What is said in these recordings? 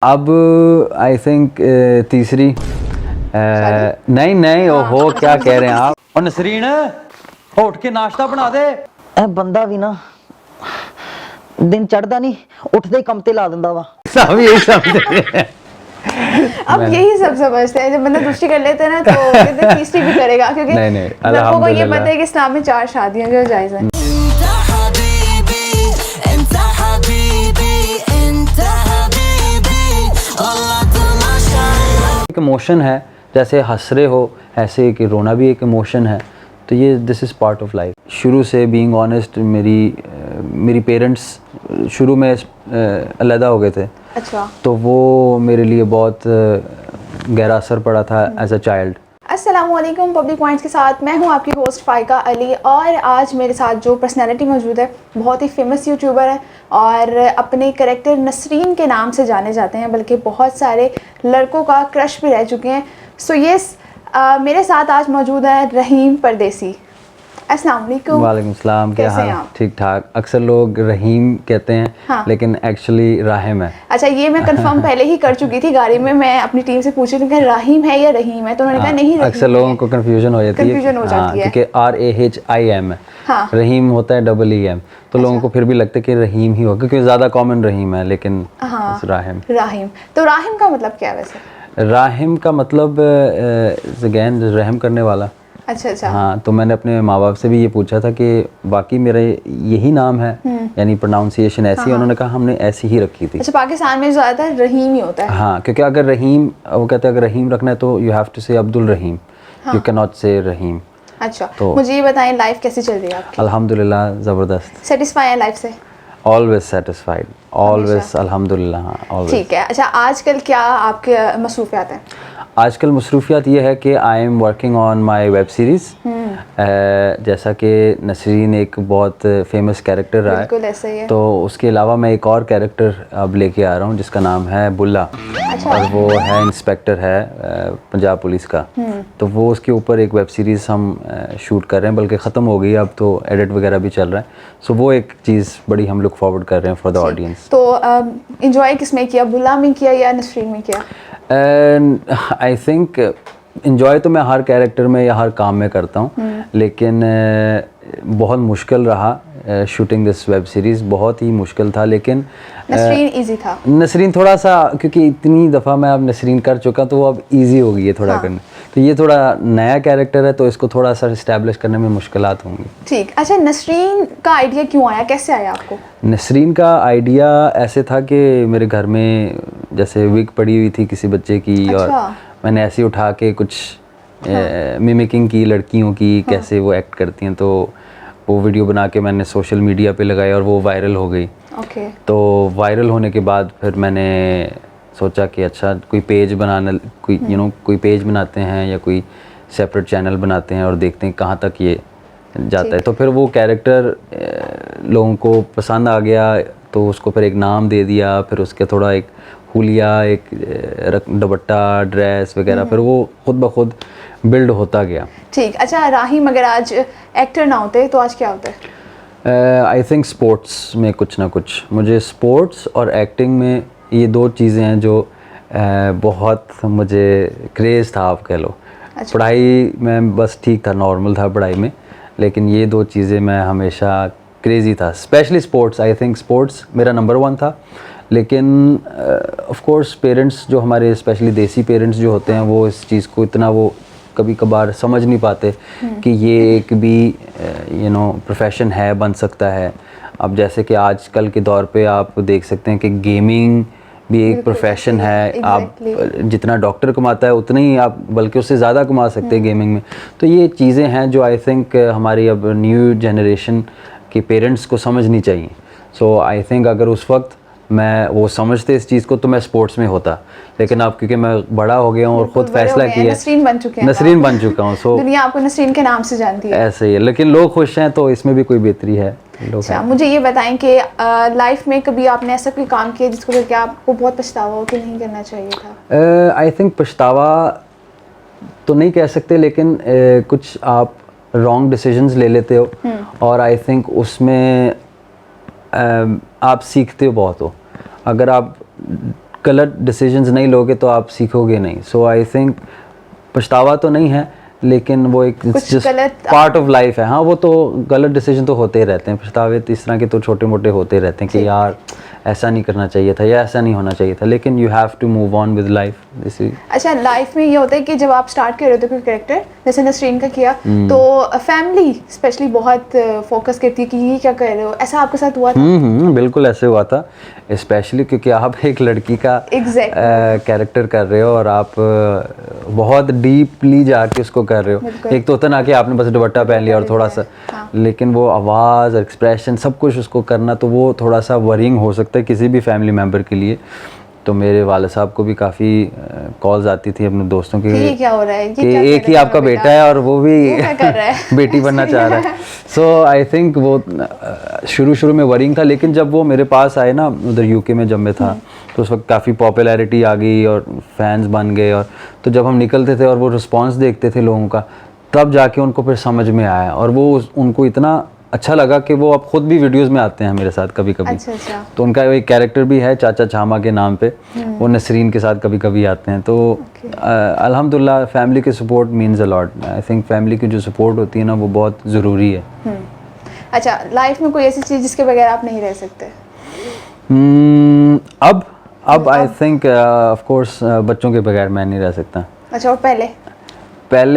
अब I think तीसरी नहीं ओहो क्या कह रहे हैं आप। और नसरीन उठ के नाश्ता बना दे। बंदा भी ना दिन चढ़दा नहीं उठते ही कम ते ला दिंदा वा। सब यही समझते हैं। अब यही सब समझते हैं, जब बंदा दूसरी कर लेते हैं ना तो कहते हैं तीसरी भी करेगा, क्योंकि नहीं, लड़कों को ये पता है कि इस्लाम में 4 शादियां जो जायज़ हैं। एक इमोशन है, जैसे हंस रहे हो ऐसे कि रोना भी एक इमोशन है, तो ये this is part of life. शुरू से बीइंग ऑनेस्ट मेरी पेरेंट्स शुरू में अलहदा हो गए थे। अच्छा। तो वो मेरे लिए बहुत गहरा असर पड़ा था एज अ चाइल्ड। अस्सलामुअलैकुम, पब्लिक पॉइंट्स के साथ मैं हूं आपकी होस्ट फ़ाइका अली, और आज मेरे साथ जो पर्सनैलिटी मौजूद है बहुत ही फेमस यूट्यूबर है और अपने करैक्टर नसरीन के नाम से जाने जाते हैं, बल्कि बहुत सारे लड़कों का क्रश भी रह चुके हैं। सो यस, मेरे साथ आज मौजूद है रहीम परदेसी। अस्सलाम वालेकुम। वालेकुम सलाम, क्या कैसे हैं हाल? आप? ठीक ठाक। अक्सर लोग रहीम कहते हैं, हाँ। लेकिन एक्चुअली राहिम है। अच्छा, ये मैं कंफर्म पहले ही कर चुकी थी गाड़ी में, मैं अपनी टीम से पूछ रही थी कि राहिम है या रहीम है, तो उन्होंने कहा नहीं रहीम अक्सर लोगों को कन्फ्यूजन हो जाती है। कंफ्यूजन हो जाती है क्योंकि RAHIM है। हाँ। रहीम होता है EEM, तो लोगों को फिर भी लगता है कि रहीम ही होगा, क्योंकि ज़्यादा कॉमन रहीम है, लेकिन राहिम। राहिम, तो राहिम का मतलब क्या है वैसे? राहिम का मतलब अगेन रहम करने वाला। अच्छा। हाँ, तो मैंने अपने माँ बाप से भी ये पूछा था कि बाकी मेरा यही नाम है, यानी प्रोनाउंसिएशन ऐसी है। उन्होंने कहा हमने ऐसी ही रखी थी। अच्छा, पाकिस्तान में ज़्यादातर रहीम ही होता है। हाँ, क्योंकि अगर रहीम, वो कहते हैं अगर रहीम रखना है तो यू हैव टू से अब्दुल रहीम, यू कैन नॉट से रहीम। अच्छा, तो मुझे ये बताएं लाइफ कैसी चल रही है आपकी? अल्हम्दुलिल्लाह ज़बरदस्त। सेटिस्फाई है लाइफ से? ऑलवेज सेटिस्फाइड, ऑलवेज अल्हम्दुलिल्लाह, ऑलवेज। ठीक है। अच्छा, आजकल क्या आपके मसरूफियात हैं? आजकल मसरूफियात ये है कि I am working on my web series. जैसा कि नसरीन एक बहुत फेमस कैरेक्टर रहा बिल्कुल ऐसे ही है। तो उसके अलावा मैं एक और कैरेक्टर अब लेके आ रहा हूँ जिसका नाम है बुल्ला। अच्छा। और वो है इंस्पेक्टर है पंजाब पुलिस का। तो वो उसके ऊपर एक वेब सीरीज़ हम शूट कर रहे हैं, बल्कि ख़त्म हो गई, अब तो एडिट वगैरह भी चल रहा है। सो वो एक चीज़ बड़ी हम लुक फॉरवर्ड कर रहे हैं फॉर द ऑडियंस। तो इंजॉय किस में किया, बुल्ला में किया या नसरीन में किया? आई थिंक इंजॉय तो मैं हर कैरेक्टर में या हर काम में करता हूँ, लेकिन बहुत मुश्किल रहा शूटिंग दिस वेब सीरीज़। बहुत ही मुश्किल था, लेकिन नसरीन इजी था। नसरीन थोड़ा सा, क्योंकि इतनी दफ़ा मैं अब नसरीन कर चुका तो वो अब इजी हो गई है थोड़ा करना। तो ये थोड़ा नया कैरेक्टर है, तो इसको थोड़ा सा इस्टेब्लिश करने में मुश्किलात होंगी। ठीक। अच्छा, नसरीन का आइडिया क्यों आया, कैसे आया आपको? नसरीन का आइडिया ऐसे था कि मेरे घर में जैसे विग पड़ी हुई थी किसी बच्चे की। अच्छा। और मैंने ऐसे उठा के कुछ मिमिकिंग की लड़कियों की, कैसे वो एक्ट करती हैं, तो वो वीडियो बना के मैंने सोशल मीडिया पे लगाई और वो वायरल हो गई। ओके। तो वायरल होने के बाद फिर मैंने सोचा कि अच्छा कोई पेज बनाना, कोई पेज बनाते हैं या कोई सेपरेट चैनल बनाते हैं और देखते हैं कहाँ तक ये जाता है। तो फिर वो कैरेक्टर लोगों को पसंद आ गया, तो उसको फिर एक नाम दे दिया, फिर उसके थोड़ा एक हुलिया, एक दुपट्टा, ड्रेस वगैरह, फिर वो खुद ब खुद बिल्ड होता गया। ठीक। अच्छा, राहिम अगर आज एक्टर ना होते तो आज क्या होता है? आई थिंक स्पोर्ट्स में कुछ ना कुछ, मुझे स्पोर्ट्स और एक्टिंग में ये दो चीज़ें हैं जो बहुत मुझे क्रेज़ था, आप कह लो। अच्छा। पढ़ाई में बस ठीक था, नॉर्मल था पढ़ाई में, लेकिन ये दो चीज़ें मैं हमेशा क्रेज़ी था, specially sports. I think sports मेरा नंबर 1 था। लेकिन ऑफ कोर्स पेरेंट्स जो हमारे, स्पेशली देसी पेरेंट्स जो होते हैं, वो इस चीज़ को इतना वो कभी कभार समझ नहीं पाते कि ये एक भी प्रोफेशन है, बन सकता है। अब जैसे कि आजकल के दौर पे आप देख सकते हैं कि गेमिंग भी एक प्रोफेशन है। आप जितना डॉक्टर कमाता है उतना ही आप, बल्कि उससे ज़्यादा कमा सकते हैं गेमिंग में। तो ये चीज़ें हैं जो आई थिंक हमारी अब न्यू जनरेशन के पेरेंट्स को समझनी चाहिए। सो आई थिंक अगर उस वक्त मैं वो समझते इस चीज़ को तो मैं स्पोर्ट्स में होता, लेकिन अब क्योंकि मैं बड़ा हो गया हूँ और ख़ुद फैसला किया, नसरीन बन चुके हैं, नसरीन बन चुका हूँ। सो दुनिया आपको नसरीन के नाम से जानती है। ऐसे ही है, लेकिन लोग खुश हैं तो इसमें भी कोई बेहतरी है। अच्छा, मुझे ये बताएं कि लाइफ में कभी आपने ऐसा कोई काम किया जिसको लेकर आपको बहुत पछतावा हो कि नहीं करना चाहिए था? आई थिंक पछतावा तो नहीं कह सकते, लेकिन कुछ आप रॉन्ग डिसीजंस ले लेते हो, और आई थिंक उसमें आप सीखते हो बहुत हो। अगर आप गलत डिसीजंस नहीं लोगे तो आप सीखोगे नहीं. सो आई थिंक पछतावा तो नहीं है, लेकिन वो एक कुछ गलत पार्ट ऑफ लाइफ है. हाँ, वो तो गलत डिसीजन तो होते ही रहते हैं, पछतावे इस तरह के तो छोटे मोटे होते रहते हैं कि यार ऐसा नहीं करना चाहिए था या ऐसा नहीं होना चाहिए था, लेकिन you have to move on with life. अच्छा, लाइफ में ये होता है कि जब आप स्टार्ट कर रहे होते हो कोई कैरेक्टर, जैसे नसरीन का किया, तो फैमिली स्पेशली बहुत फोकस करती है कि ये क्या कर रहे हो, ऐसा आपके साथ हुआ था? बिल्कुल ऐसे हुआ था, स्पेशली क्योंकि आप एक लड़की का कैरेक्टर कर रहे हो और आप बहुत डीपली जाके उसको कर रहे हो. एक तो होता ना कि आपने बस दुपट्टा पहन लिया और थोड़ा सा, लेकिन वो आवाज़ और एक्सप्रेशन सब कुछ उसको करना, तो वो थोड़ा सा वरिंग हो सकता है किसी भी फैमिली मेम्बर के लिए. तो मेरे वाले साहब को भी काफ़ी कॉल्स आती थी अपने दोस्तों की ये क्या हो रहा है, कि एक ही आपका बेटा है और वो भी बेटी बनना चाह रहा है. सो आई थिंक वो शुरू में वरिंग था, लेकिन जब वो मेरे पास आए ना उधर यूके में जब मैं था, तो उस वक्त काफ़ी पॉपुलैरिटी आ गई और फैंस बन गए. और तो जब हम निकलते थे और वो रिस्पॉन्स देखते थे लोगों का, तब जाके उनको फिर समझ में आया और वो उनको इतना अच्छा लगा कि वो अब खुद भी वीडियोस में आते हैं मेरे साथ कभी कभी. अच्छा. तो उनका एक कैरेक्टर भी है चाचा छामा के नाम पे, वो नसरीन के साथ कभी कभी आते हैं. तो अल्हम्दुलिल्लाह फैमिली के support means a lot. I think family की जो सपोर्ट होती है ना वो बहुत ज़रूरी है. अच्छा, लाइफ में कोई ऐसी चीज़ जिसके बगैर आप नहीं रह सकते? अब आई थिंक ऑफ कोर्स बच्चों के बगैर मैं नहीं रह सकता. अच्छा, और पहले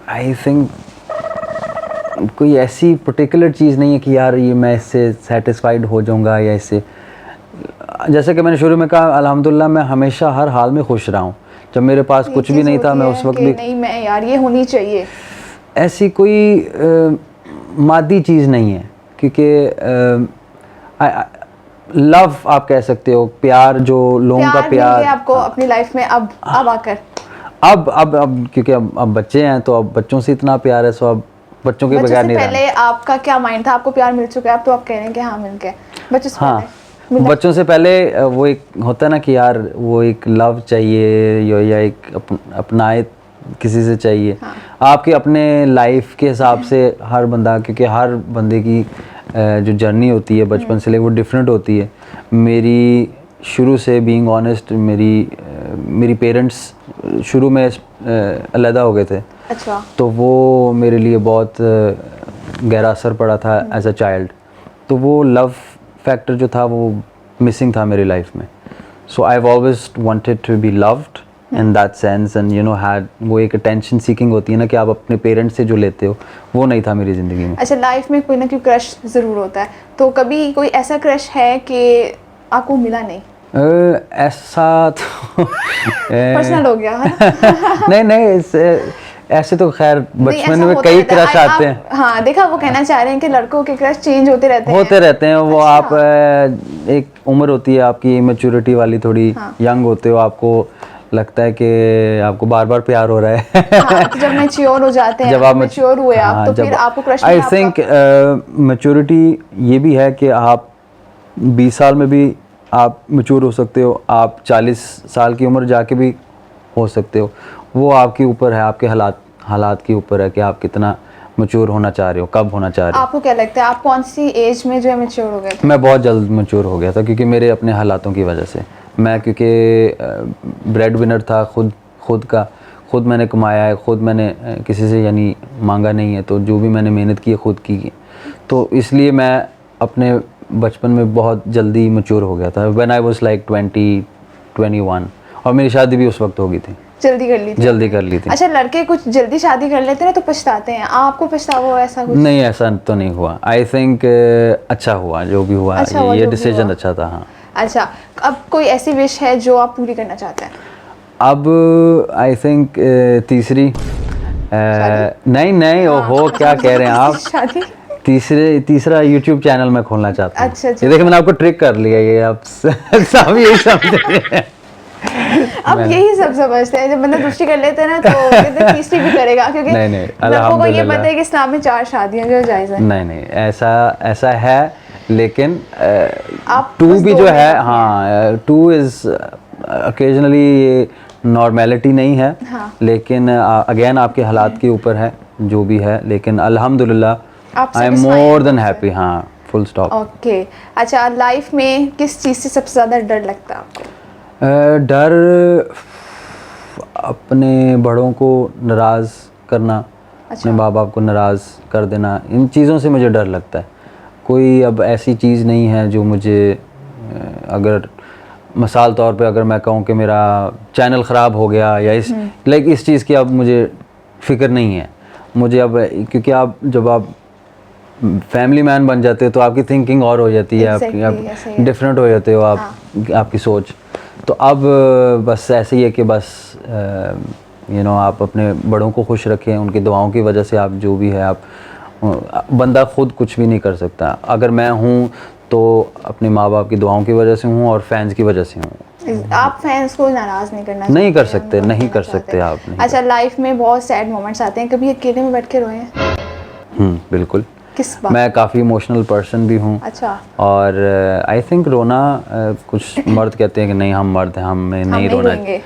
आई थिंक कोई ऐसी पर्टिकुलर चीज़ नहीं है कि यार ये मैं इससे सेटिस्फाइड हो जाऊंगा या इससे, जैसे कि मैंने शुरू में कहा अल्हम्दुलिल्लाह मैं हमेशा हर हाल में खुश रहा हूँ. जब मेरे पास कुछ भी नहीं था मैं उस वक्त भी नहीं, मैं यार ये होनी चाहिए, ऐसी कोई मादी चीज़ नहीं है, क्योंकि लव आप कह सकते हो, प्यार, जो लोगों का प्यार आपको अपनी लाइफ में अब आकर अब क्योंकि अब बच्चे हैं तो अब बच्चों से इतना प्यार है, सो अब बच्चों के बगैर नहीं रहना. पहले आपका क्या माइंड था? आपको प्यार मिल चुका है अब, तो आप कह रहे हैं कि हाँ मिल गया. बच्चों से पहले वो एक होता है ना कि यार वो एक लव चाहिए या एक अपनाए किसी से चाहिए. आपके अपने लाइफ के हिसाब से हर बंदा, क्योंकि हर बंदे की जो जर्नी होती है बचपन से लेकर वो डिफरेंट होती है. मेरी शुरू से बीइंग ऑनेस्ट मेरी पेरेंट्स शुरू में अलहदा हो गए थे. अच्छा. तो वो मेरे लिए बहुत गहरा असर पड़ा था एज अ चाइल्ड. तो वो लव फैक्टर जो था वो मिसिंग था मेरी लाइफ में. So I have always wanted to be loved in that sense, and you know had वो एक अटेंशन सीकिंग होती है ना कि आप अपने पेरेंट्स से जो लेते हो, वो नहीं था मेरी ज़िंदगी में. अच्छा, लाइफ में कोई ना कोई क्रश ज़रूर होता है, तो कभी कोई ऐसा क्रश है कि आपको मिला नहीं? ऐसा तो पर्सनल हो गया है? नहीं ऐसे तो खैर बचपन में कई क्रश आते हैं. हाँ, देखा, वो कहना चाह रहे हैं कि लड़कों के क्रश चेंज होते रहते हैं. वो अच्छा. आप एक उम्र होती है आपकी मैच्योरिटी वाली, थोड़ी यंग होते हो, आपको लगता है कि आपको बार बार प्यार हो रहा है. तो जब मैच्योर हो जाते हैं, जब आप मैच्योर हुए आप, तो फिर आपको क्रश आई थिंक मैच्योरिटी ये भी है कि आप 20 साल में भी आप मैच्योर हो सकते हो, आप 40 साल की उम्र जाके भी हो सकते हो. वो आपके ऊपर है, आपके हालात के ऊपर है कि आप कितना मैच्योर होना चाह रहे हो, कब होना चाह रहे हो. आपको क्या लगता है आप कौन सी एज में जो है मैच्योर हो गए थे? मैं बहुत जल्द मैच्योर हो गया था, क्योंकि मेरे अपने हालातों की वजह से. मैं क्योंकि ब्रेड विनर था, खुद मैंने कमाया है, खुद मैंने किसी से यानी मांगा नहीं है, तो जो भी मैंने मेहनत की है खुद की. तो इसलिए मैं अपने बचपन में बहुत जल्दी मैच्योर हो गया था. व्हेन आई वाज लाइक 20-21, और मेरी शादी भी उस वक्त हो गई थी. जल्दी कर ली थी. अच्छा, लड़के कुछ जल्दी शादी कर लेते हैं तो पछताते हैं, आपको पछतावा हुआ ऐसा कुछ? नहीं, ऐसा तो नहीं हुआ. आई थिंक अच्छा हुआ जो भी हुआ, ये डिसीजन अच्छा था. हाँ. अच्छा, अब कोई ऐसी विश है जो आप पूरी करना चाहते हैं? अब आई थिंक तीसरी नहीं ओहो क्या कह रहे हैं आप? शादी? तीसरा YouTube चैनल मैं खोलना चाहता हूँ. अच्छा. ये देखिए मैंने आपको ट्रिक कर लिया, ये आप सब यही समझ रहे हैं. अब यही सब समझते हैं, जब मतलब दूसरी कर लेते हैं ना तो कहते हैं तीसरी भी करेगा, क्योंकि नहीं लोगों को ये पता है कि इस्लाम में 4 शादियां जो जायज़ हैं. नहीं ऐसा है, लेकिन आप 2 भी जो है, हाँ 2 इज ओकेजनली नॉर्मेलिटी नहीं है. हाँ. लेकिन अगेन आपके हालात के ऊपर है जो भी है, लेकिन अल्हम्दुलिल्लाह I am more than happy. हाँ, फुल स्टॉप। ओके, अच्छा लाइफ में किस चीज़ से सबसे ज़्यादा डर लगता है आपको? डर अपने बड़ों को नाराज़ करना, अपने माँ बाप को नाराज़ कर देना, इन चीज़ों से मुझे डर लगता है। कोई अब ऐसी चीज़ नहीं है जो मुझे अगर मिसाल तौर पे अगर मैं कहूँ कि मेरा चैनल ख़राब हो गया या इस चीज़ की अब मुझे फ़िक्र नहीं है मुझे अब, क्योंकि आप जब आप फैमिली मैन बन जाते हो तो आपकी थिंकिंग और हो जाती है, Exactly, आप ऐसे ही है। डिफरेंट हो जाते हो आप, आपकी सोच। तो अब बस ऐसे ही है कि बस आप अपने बड़ों को खुश रखें, उनकी दुआओं की वजह से आप जो भी है आप बंदा खुद कुछ भी नहीं कर सकता। अगर मैं हूँ तो अपने माँ बाप की दुआओं की वजह से हूँ और फैंस की वजह से हूँ। आप फैंस को नाराज़ नहीं करना नहीं कर चाहते, सकते, उनको नहीं कर चाहते। सकते आप, नहीं अच्छा लाइफ में बहुत सैड मोमेंट्स आते हैं, कभी अकेले में बैठ के रोए हैं? बिल्कुल। किस बात? मैं काफ़ी इमोशनल पर्सन भी हूँ। अच्छा, और आई थिंक रोना कुछ मर्द कहते हैं कि नहीं हम मर्द हैं, हमें नहीं रोना। रोएंगे।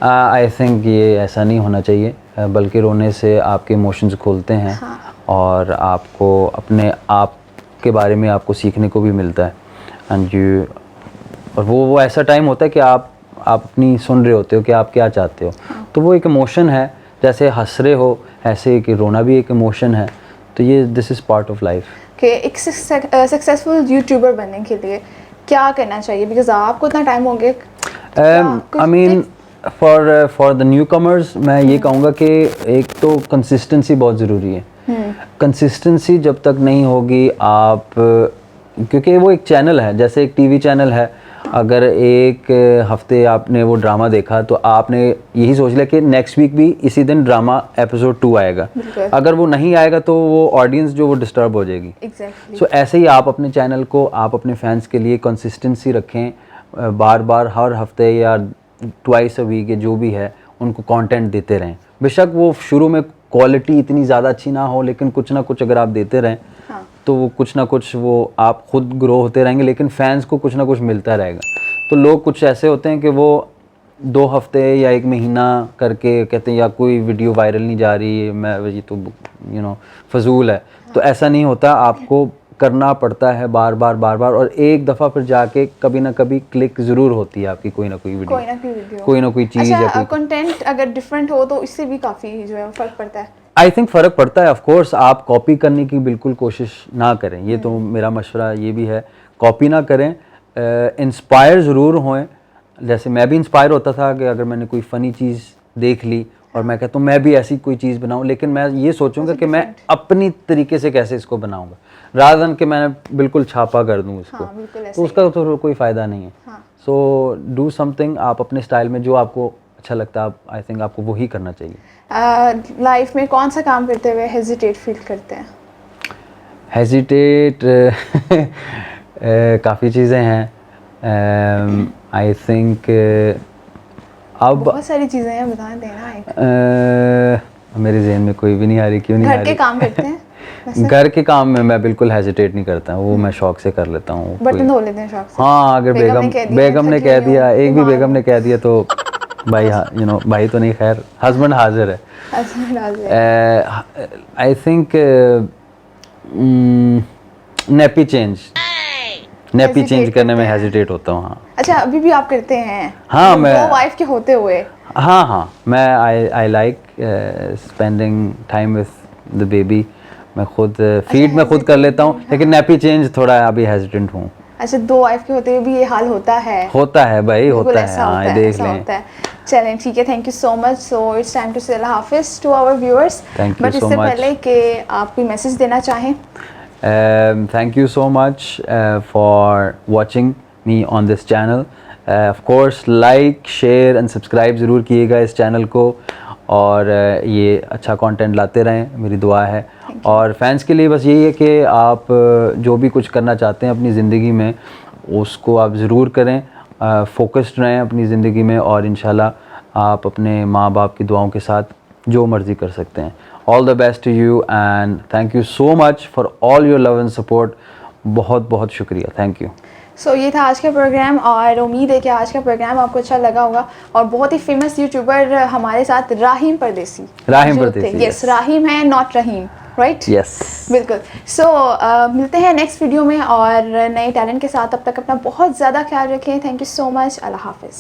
आई थिंक ये ऐसा नहीं होना चाहिए, बल्कि रोने से आपके इमोशंस खुलते हैं और आपको अपने आप के बारे में आपको सीखने को भी मिलता है। एंड यू और वो ऐसा टाइम होता है कि आप अपनी सुन रहे होते हो कि आप क्या चाहते हो। तो वो एक इमोशन है, जैसे हंस रहे हो ऐसे कि रोना भी एक इमोशन है। तो ये this is part of life. कि एक सक्सेसफुल यूट्यूबर बनने के लिए क्या करना चाहिए? बिकॉज आपको इतना टाइम हो गया। I mean for the new commerce मैं ये कहूँगा कि एक तो कंसिस्टेंसी बहुत ज़रूरी है। कंसिस्टेंसी जब तक नहीं होगी आप, क्योंकि वो एक चैनल है, जैसे एक टीवी चैनल है। अगर एक हफ्ते आपने वो ड्रामा देखा तो आपने यही सोच लिया कि नेक्स्ट वीक भी इसी दिन ड्रामा एपिसोड 2 आएगा। अगर वो नहीं आएगा तो वो ऑडियंस जो वो डिस्टर्ब हो जाएगी। Exactly. सो ऐसे ही आप अपने चैनल को, आप अपने फैंस के लिए कंसिस्टेंसी रखें, बार बार हर हफ्ते या ट्वाइस अ वीक जो भी है उनको कंटेंट देते रहें। बेशक वो शुरू में क्वालिटी इतनी ज़्यादा अच्छी ना हो, लेकिन कुछ ना कुछ अगर आप देते रहें तो वो कुछ ना कुछ वो आप खुद ग्रो होते रहेंगे, लेकिन फैंस को कुछ ना कुछ मिलता रहेगा। तो लोग कुछ ऐसे होते हैं कि वो 2 हफ्ते या 1 महीना करके कहते हैं या कोई वीडियो वायरल नहीं जा रही है, मैं ये तो फजूल है। तो ऐसा नहीं होता, आपको करना पड़ता है बार बार और एक दफ़ा फिर जाके कभी ना कभी क्लिक ज़रूर होती है आपकी कोई ना कोई वीडियो, कोई ना कोई चीज़। अच्छा, कंटेंट अगर डिफरेंट हो तो इससे भी काफ़ी जो है फ़र्क पड़ता है। आई थिंक फ़र्क पड़ता है। ऑफ कोर्स आप कॉपी करने की बिल्कुल कोशिश ना करें, ये तो मेरा मशवरा ये भी है, कॉपी ना करें। इंस्पायर ज़रूर होएं। जैसे मैं भी इंस्पायर होता था कि अगर मैंने कोई फ़नी चीज़ देख ली और मैं कहता हूँ मैं भी ऐसी कोई चीज़ बनाऊँ, लेकिन मैं ये सोचूंगा कि मैं अपनी तरीके से कैसे इसको बनाऊंगा, रादर देन कि मैंने बिल्कुल छापा कर दूँ इसको। तो उसका तो कोई फ़ायदा नहीं है। सो डू समथिंग, आप अपने स्टाइल में जो आपको अच्छा लगता है, आई थिंक आपको वही करना चाहिए। लाइफ में कौन सा काम करते हुए हेजिटेट फील करते हैं? हेजिटेट काफ़ी चीज़ें हैं। आई थिंक अब बहुत सारी चीज़ें हैं, बता देना एक। मेरे जहन में कोई भी नहीं आ रही। क्यों नहीं आ रही? घर के काम करते हैं वैसे? घर के काम में मैं बिल्कुल हेजिटेट नहीं करता, वो मैं शौक से कर लेता हूँ। बर्तन धो लेते हैं शौक से? हाँ, अगर बेगम ने कह दिया, एक भी बेगम ने कह दिया तो भाई, हाँ भाई तो नहीं, खैर हस्बैंड हाजिर है। आई थिंक नेपी चेंज करने में हेजिटेट होता हूँ। हाँ। अच्छा, अभी भी आप करते हैं? हाँ, मैं वाइफ के होते हुए। हाँ मैं I like spending time with the baby. मैं खुद फीड में खुद कर लेता हूँ, लेकिन नेपी चेंज थोड़ा अभी हेजिटेंट हूँ। अच्छा, 2 वाइफ के होते हुए भी ये हाल होता है? होता है भाई, होता है। हाँ, देख लें। चलें, ठीक है, thank you so much. So it's time to say अल्लाह हाफिज़ to our viewers. Thank you so much. इससे पहले कि आप कोई मैसेज देना चाहें? Thank you so much for watching me on this channel. Of course, like, share and subscribe ज़रूर कीजिएगा इस चैनल को, और ये अच्छा कंटेंट लाते रहें, मेरी दुआ है। और फैंस के लिए बस यही है कि आप जो भी कुछ करना चाहते हैं अपनी ज़िंदगी में उसको आप ज़रूर करें, फोकस्ड रहें अपनी ज़िंदगी में, और इंशाल्लाह आप अपने माँ बाप की दुआओं के साथ जो मर्ज़ी कर सकते हैं। All the best to you and thank you so much for all your love and support. बहुत बहुत शुक्रिया, थैंक यू। सो ये था आज का प्रोग्राम, और उम्मीद है कि आज का प्रोग्राम आपको अच्छा लगा होगा। और बहुत ही फेमस यूट्यूबर हमारे साथ राहीम परदेसी। राहीम परदेसी, यस, राहीम है, नॉट रहीम। राइट? यस। बिल्कुल। सो मिलते हैं नेक्स्ट वीडियो में और नए टैलेंट के साथ। तब तक अपना बहुत ज़्यादा ख्याल रखें। Thank you so much. अल्लाह हाफिज़।